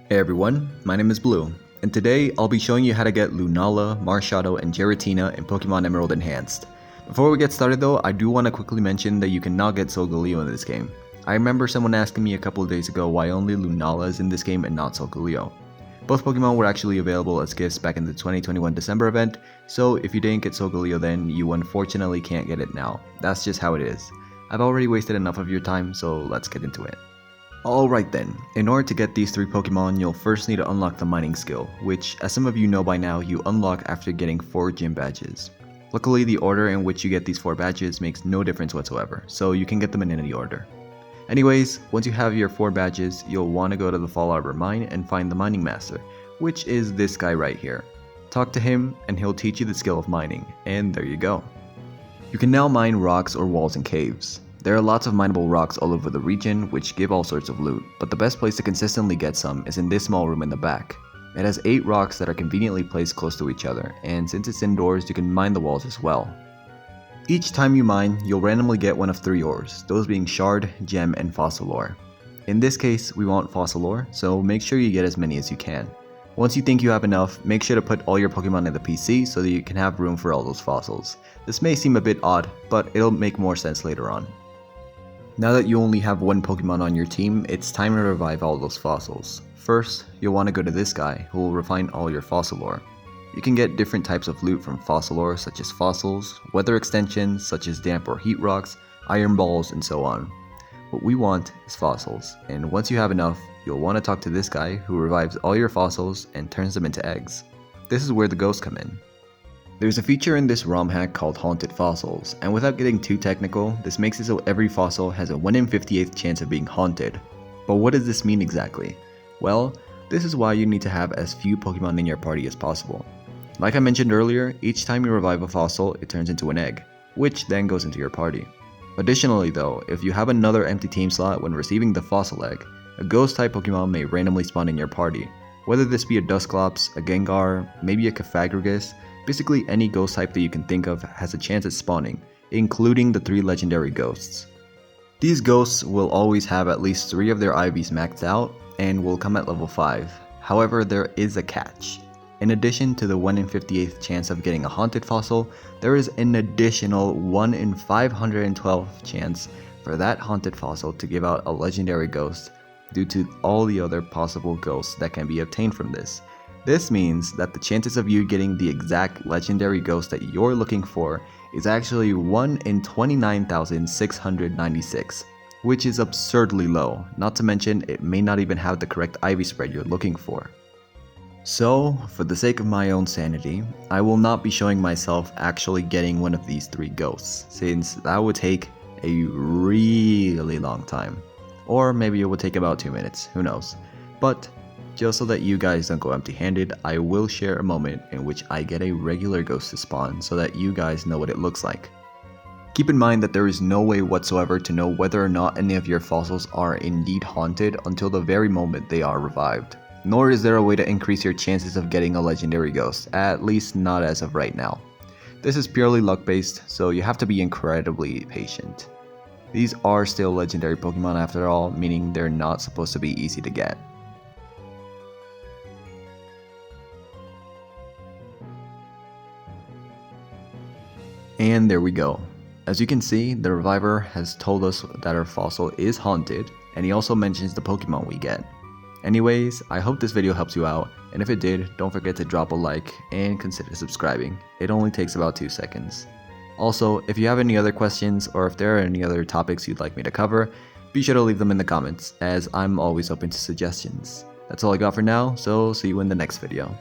Hey everyone, my name is Blue, and today I'll be showing you how to get Lunala, Marshadow, and Giratina in Pokémon Emerald Enhanced. Before we get started though, I do want to quickly mention that you cannot get Solgaleo in this game. I remember someone asking me a couple of days ago why only Lunala is in this game and not Solgaleo. Both Pokemon were actually available as gifts back in the 2021 December event, so if you didn't get Solgaleo then, you unfortunately can't get it now. That's just how it is. I've already wasted enough of your time, so let's get into it. Alright then, in order to get these 3 Pokemon, you'll first need to unlock the mining skill, which, as some of you know by now, you unlock after getting 4 gym badges. Luckily, the order in which you get these 4 badges makes no difference whatsoever, so you can get them in any order. Anyways, once you have your 4 badges, you'll want to go to the Fall Arbor mine and find the mining master, which is this guy right here. Talk to him and he'll teach you the skill of mining, and there you go. You can now mine rocks or walls in caves. There are lots of mineable rocks all over the region which give all sorts of loot, but the best place to consistently get some is in this small room in the back. It has 8 rocks that are conveniently placed close to each other, and since it's indoors you can mine the walls as well. Each time you mine, you'll randomly get one of 3 ores, those being Shard, Gem, and Fossil Ore. In this case, we want Fossil Ore, so make sure you get as many as you can. Once you think you have enough, make sure to put all your Pokemon in the PC so that you can have room for all those fossils. This may seem a bit odd, but it'll make more sense later on. Now that you only have 1 Pokemon on your team, it's time to revive all those fossils. First, you'll want to go to this guy, who will refine all your Fossil Ore. You can get different types of loot from Fossil Ore such as fossils, weather extensions such as damp or heat rocks, iron balls, and so on. What we want is fossils, and once you have enough, you'll want to talk to this guy who revives all your fossils and turns them into eggs. This is where the ghosts come in. There's a feature in this ROM hack called Haunted Fossils, and without getting too technical, this makes it so every fossil has a 1 in 58th chance of being haunted. But what does this mean exactly? Well, this is why you need to have as few Pokemon in your party as possible. Like I mentioned earlier, each time you revive a fossil, it turns into an egg, which then goes into your party. Additionally though, if you have another empty team slot when receiving the fossil egg, a ghost type Pokemon may randomly spawn in your party. Whether this be a Dusclops, a Gengar, maybe a Cofagrigus, basically any ghost type that you can think of has a chance at spawning, including the 3 legendary ghosts. These ghosts will always have at least 3 of their IVs maxed out and will come at level 5. However, there is a catch. In addition to the 1 in 58th chance of getting a haunted fossil, there is an additional 1 in 512 chance for that haunted fossil to give out a legendary ghost due to all the other possible ghosts that can be obtained from this. This means that the chances of you getting the exact legendary ghost that you're looking for is actually 1 in 29,696, which is absurdly low, not to mention it may not even have the correct IV spread you're looking for. So, for the sake of my own sanity, I will not be showing myself actually getting one of these 3 ghosts, since that would take a really long time. Or maybe it would take about 2 minutes, who knows. But just so that you guys don't go empty-handed, I will share a moment in which I get a regular ghost to spawn so that you guys know what it looks like. Keep in mind that there is no way whatsoever to know whether or not any of your fossils are indeed haunted until the very moment they are revived. Nor is there a way to increase your chances of getting a legendary ghost, at least not as of right now. This is purely luck based, so you have to be incredibly patient. These are still legendary Pokemon after all, meaning they're not supposed to be easy to get. And there we go. As you can see, the reviver has told us that our fossil is haunted, and he also mentions the Pokemon we get. Anyways, I hope this video helps you out, and if it did, don't forget to drop a like and consider subscribing. It only takes about 2 seconds. Also, if you have any other questions or if there are any other topics you'd like me to cover, be sure to leave them in the comments, as I'm always open to suggestions. That's all I got for now, so see you in the next video.